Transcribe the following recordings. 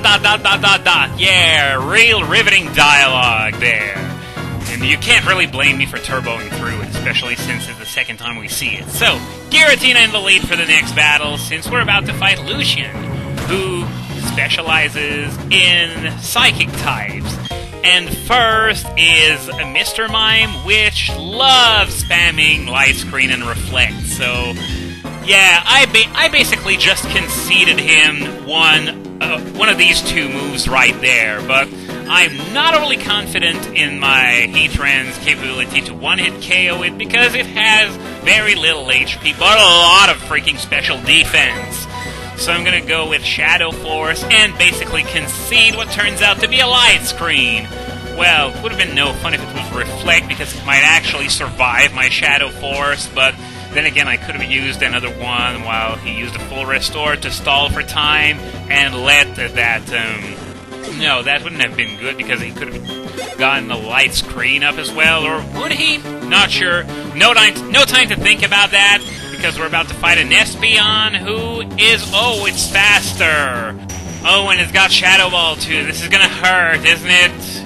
... Yeah, real riveting dialogue there. And you can't really blame me for turboing through it, especially since it's the second time we see it. So, Giratina in the lead for the next battle, since we're about to fight Lucian, who specializes in psychic types. And first is Mr. Mime, which loves spamming Light Screen and Reflect. So, yeah, I basically just conceded him one of these two moves right there, but I'm not overly confident in my Heatran's capability to one-hit KO it because it has very little HP, but a lot of freaking special defense. So I'm gonna go with Shadow Force and basically concede what turns out to be a Light Screen. Well, it would have been no fun if it was Reflect because it might actually survive my Shadow Force, but then again I could have used another one while he used a full Restore to stall for time and let that, no, that wouldn't have been good because he could have gotten the Light Screen up as well, or would he? Not sure. No time to think about that because we're about to fight an Espeon who is, oh, it's faster. Oh, and it's got Shadow Ball too. This is gonna hurt, isn't it?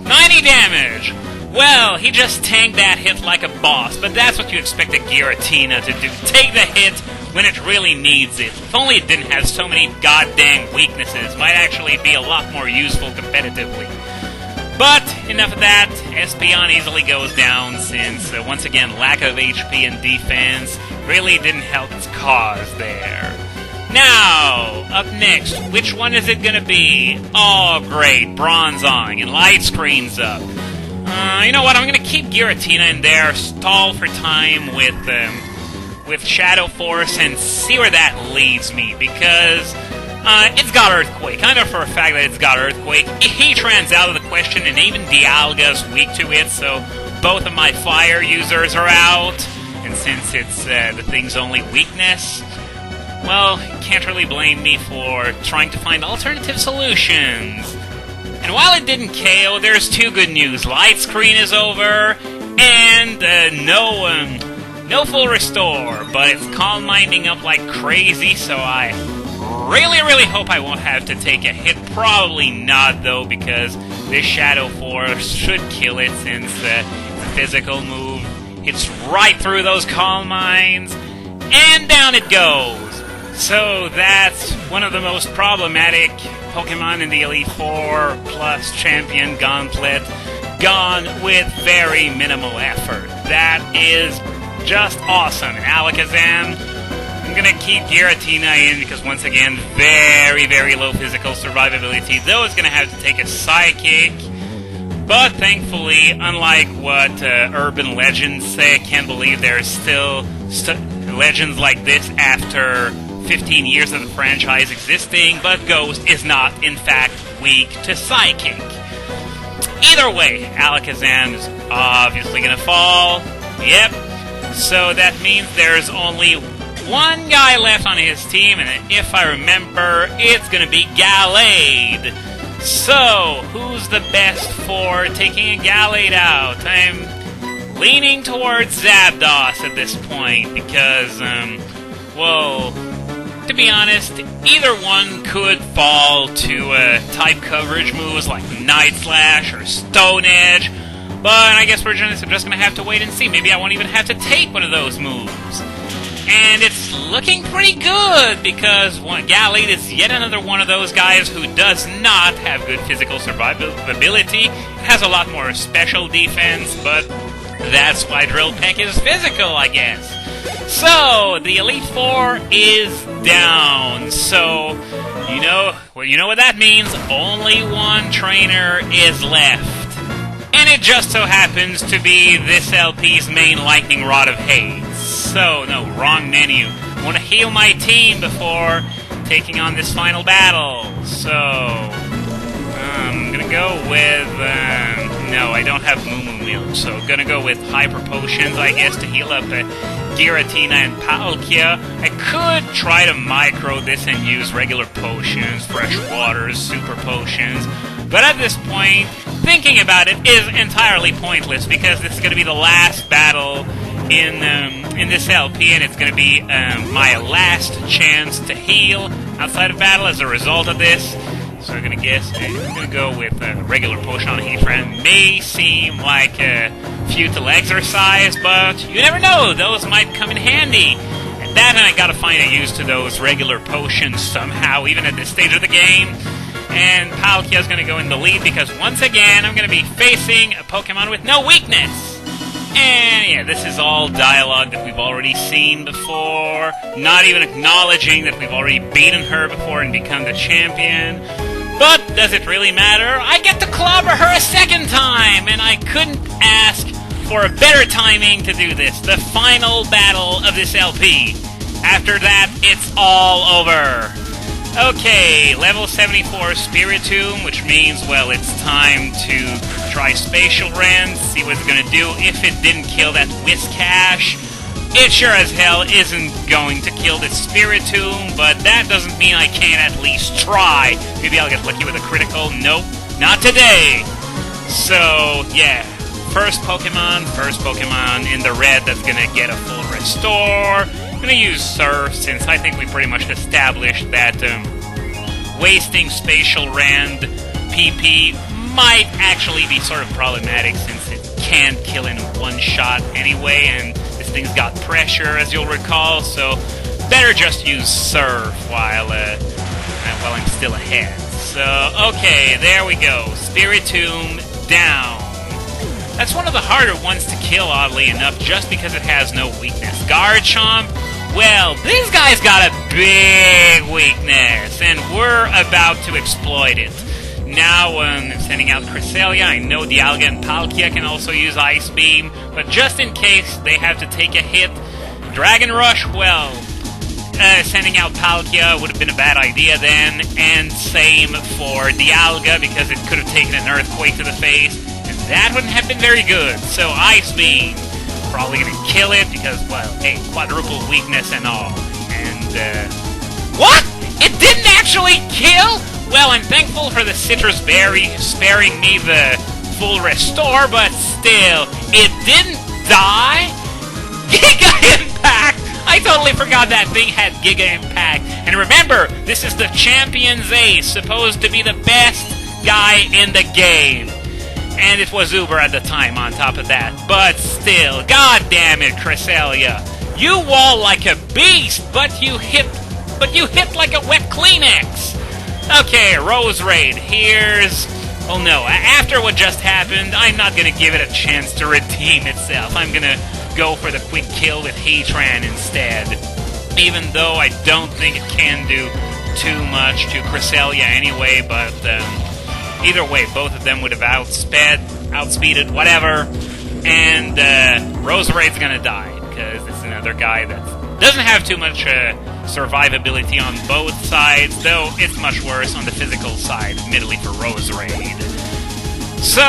90 damage! Well, he just tanked that hit like a boss, but that's what you expect a Giratina to do. Take the hit when it really needs it. If only it didn't have so many goddamn weaknesses, might actually be a lot more useful competitively. But, enough of that, Espeon easily goes down since, once again, lack of HP and defense really didn't help its cause there. Now, up next, which one is it gonna be? Oh, great, Bronzong, and Light Screen's up. You know what, I'm gonna keep Giratina in there, stall for time with Shadow Force, and see where that leads me, because it's got Earthquake. I know for a fact that it's got Earthquake. Heatran's out of the question, and even Dialga's weak to it, so both of my Fire users are out, and since it's the thing's only weakness, well, you can't really blame me for trying to find alternative solutions. And while it didn't KO, there's two good news. Light Screen is over, and no full Restore, but it's Calm Minding up like crazy, so I really hope I won't have to take a hit. Probably not, though, because this Shadow Force should kill it since it's a physical move. It's right through those Calm Minds, and down it goes. So that's one of the most problematic Pokemon in the Elite Four plus Champion Gauntlet, gone with very minimal effort. That is just awesome. Alakazam, I'm gonna keep Giratina in because once again, very low physical survivability, though it's gonna have to take a Psychic. But thankfully, unlike what urban legends say, I can't believe there's still legends like this after 15 years of the franchise existing, but Ghost is not, in fact, weak to Psychic. Either way, Alakazam is obviously gonna fall. Yep. So that means there's only one guy left on his team, and if I remember, it's gonna be Gallade. So, who's the best for taking a Gallade out? I'm leaning towards Zapdos at this point, because, well, to be honest, either one could fall to type coverage moves like Night Slash or Stone Edge, but I guess we're just going to have to wait and see. Maybe I won't even have to take one of those moves. And it's looking pretty good, because Gallade is yet another one of those guys who does not have good physical survivability. It has a lot more special defense, but that's why Drill Peck is physical, I guess. So, the Elite Four is down. So, you know what that means. Only one trainer is left. And it just so happens to be this LP's main Lightning Rod of Hate. So, no, wrong menu. I want to heal my team before taking on this final battle. So, I'm gonna go with, no, I don't have Moo Moo Milk, so I'm gonna go with Hyper Potions, I guess, to heal up Giratina and Palkia. I could try to micro this and use regular potions, fresh waters, super potions, but at this point, thinking about it is entirely pointless, because this is going to be the last battle in this LP, and it's going to be my last chance to heal outside of battle as a result of this. So I'm gonna go with a regular potion on Heatran. May seem like a futile exercise, but you never know, those might come in handy. And that, and I gotta find a use to those regular potions somehow, even at this stage of the game. And Palkia's gonna go in the lead because once again, I'm gonna be facing a Pokemon with no weakness. And yeah, this is all dialogue that we've already seen before, not even acknowledging that we've already beaten her before and become the champion. But does it really matter? I get to clobber her a second time, and I couldn't ask for a better timing to do this. The final battle of this LP. After that, it's all over. Okay, level 74 Spiritomb, which means, well, it's time to try Spatial Rend, see what it's gonna do. If it didn't kill that Whiscash, it sure as hell isn't going to kill the Spiritomb, but that doesn't mean I can't at least try. Maybe I'll get lucky with a critical. Nope, not today. So, yeah, first Pokemon in the red that's gonna get a full restore. I'm gonna use Surf, since I think we pretty much established that wasting Spatial Rend PP might actually be sort of problematic, since it can't kill in one shot anyway, and this thing's got pressure, as you'll recall, so better just use Surf while I'm still ahead. So, okay, there we go. Spiritomb down. That's one of the harder ones to kill, oddly enough, just because it has no weakness. Garchomp, well, this guy's got a big weakness, and we're about to exploit it. Now, I'm sending out Cresselia. I know Dialga and Palkia can also use Ice Beam, but just in case they have to take a hit, Dragon Rush, well, sending out Palkia would have been a bad idea then, and same for Dialga, because it could have taken an Earthquake to the face, and that wouldn't have been very good. So Ice Beam, probably gonna kill it, because, well, hey, quadruple weakness and all. And, what? It didn't actually kill? Well, I'm thankful for the Citrus Berry sparing me the full restore, but still, it didn't die? Giga Impact! I totally forgot that thing had Giga Impact. And remember, this is the Champion's Ace, supposed to be the best guy in the game. And it was Uber at the time on top of that. But still, god damn it, Cresselia. You wall like a beast, but you hit like a wet Kleenex. Okay, Roserade, here's... Oh no, after what just happened, I'm not gonna give it a chance to redeem itself. I'm gonna go for the quick kill with Heatran instead. Even though I don't think it can do too much to Cresselia anyway, but either way, both of them would have outspeeded, whatever. And Roserade's gonna die, because it's another guy that doesn't have too much survivability on both sides, though it's much worse on the physical side, admittedly, for Roserade. So,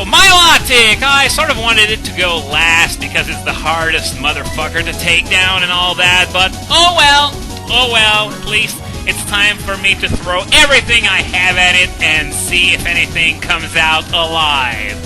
Milotic! I sort of wanted it to go last because it's the hardest motherfucker to take down and all that, but oh well, at least it's time for me to throw everything I have at it and see if anything comes out alive.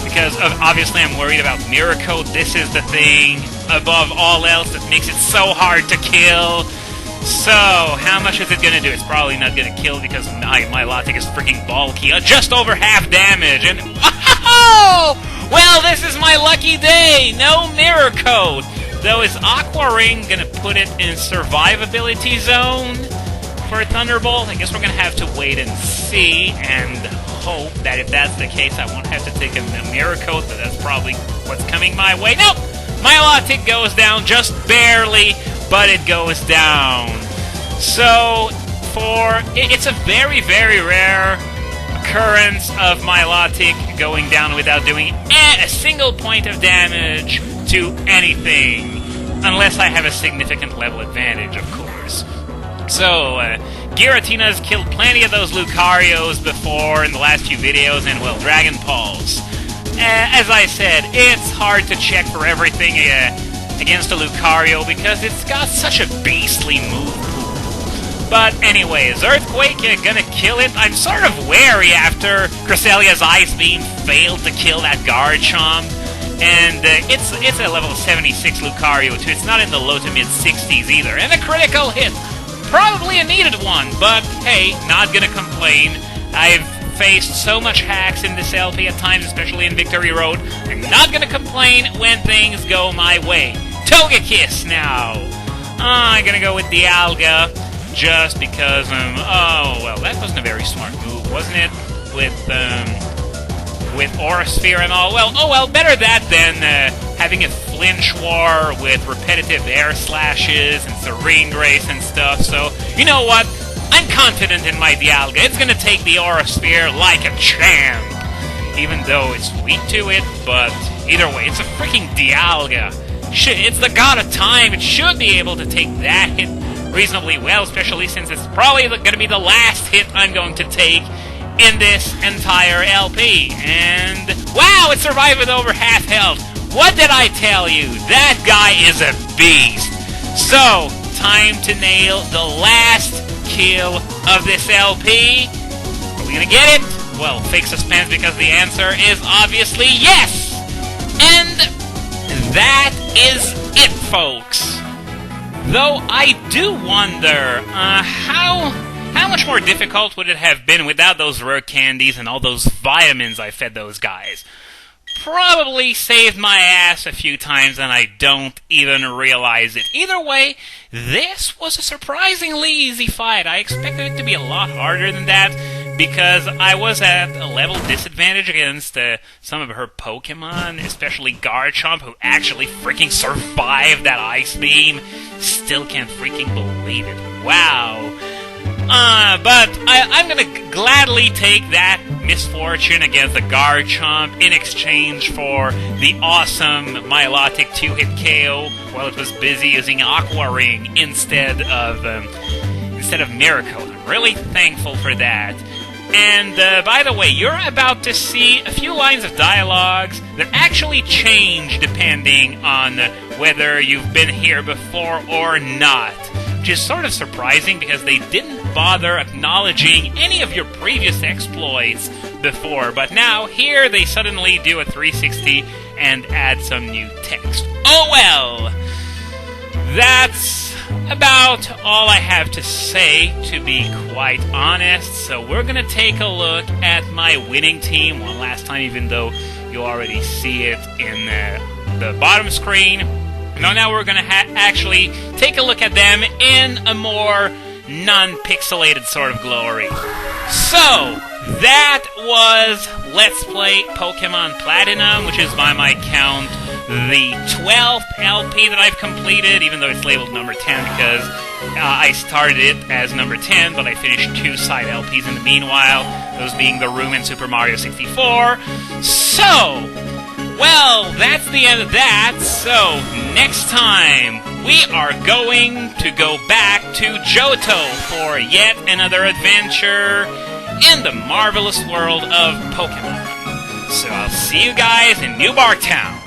Because obviously I'm worried about Miracle. This is the thing, above all else, that makes it so hard to kill. So, how much is it gonna do? It's probably not gonna kill because my Milotic is freaking bulky. Just over half damage, and oh! Well, this is my lucky day! No Mirror Coat! Though, is Aqua Ring gonna put it in survivability zone for Thunderbolt? I guess we're gonna have to wait and see, and hope that if that's the case, I won't have to take a Mirror Coat, but that's probably what's coming my way. Nope! Milotic goes down just barely, but it goes down. So, it's a very, very rare occurrence of Milotic going down without doing a single point of damage to anything, unless I have a significant level advantage, of course. So, Giratina's killed plenty of those Lucarios before in the last few videos, and, well, Dragon Balls. As I said, it's hard to check for everything against a Lucario because it's got such a beastly move pool. But anyways, Earthquake gonna kill it. I'm sort of wary after Cresselia's Ice Beam failed to kill that Garchomp. And it's a level 76 Lucario too. It's not in the low to mid 60s either. And a critical hit. Probably a needed one, but hey, not gonna complain. I've faced so much hacks in this LP at times, especially in Victory Road. I'm not gonna complain when things go my way. Togekiss now! I'm gonna go with Dialga, just because, oh, well, that wasn't a very smart move, wasn't it? With Aura Sphere and all. Well, oh well, better that than having a flinch war with repetitive air slashes and Serene Grace and stuff, so, you know what? I'm confident in my Dialga. It's gonna take the Aura Sphere like a champ. Even though it's weak to it, but either way, it's a freaking Dialga. It's the god of time. It should be able to take that hit reasonably well, especially since it's probably gonna be the last hit I'm going to take in this entire LP. And wow, it survived with over half health. What did I tell you? That guy is a beast. So, time to nail the last kill of this LP. Are we gonna get it? Well, fake suspense, because the answer is obviously yes! And that is it, folks. Though I do wonder, how much more difficult would it have been without those rare candies and all those vitamins I fed those guys? Probably saved my ass a few times and I don't even realize it. Either way, this was a surprisingly easy fight. I expected it to be a lot harder than that because I was at a level disadvantage against some of her Pokémon, especially Garchomp, who actually freaking survived that Ice Beam. Still can't freaking believe it. Wow. But I'm gonna gladly take that misfortune against the Garchomp in exchange for the awesome Milotic 2-hit KO while it was busy using Aqua Ring instead of Miracle. I'm really thankful for that. And, by the way, you're about to see a few lines of dialogues that actually change depending on whether you've been here before or not. Which is sort of surprising because they didn't bother acknowledging any of your previous exploits before, but now here they suddenly do a 360 and add some new text. Oh well! That's about all I have to say, to be quite honest, so we're gonna take a look at my winning team one last time, even though you already see it in the bottom screen. Now we're going to actually take a look at them in a more non-pixelated sort of glory. So, that was Let's Play Pokémon Platinum, which is by my count the 12th LP that I've completed, even though it's labeled number 10 because I started it as number 10, but I finished 2 side LPs in the meanwhile, those being The Room and Super Mario 64. So, well, that's the end of that, so next time we are going to go back to Johto for yet another adventure in the marvelous world of Pokémon. So I'll see you guys in New Bark Town.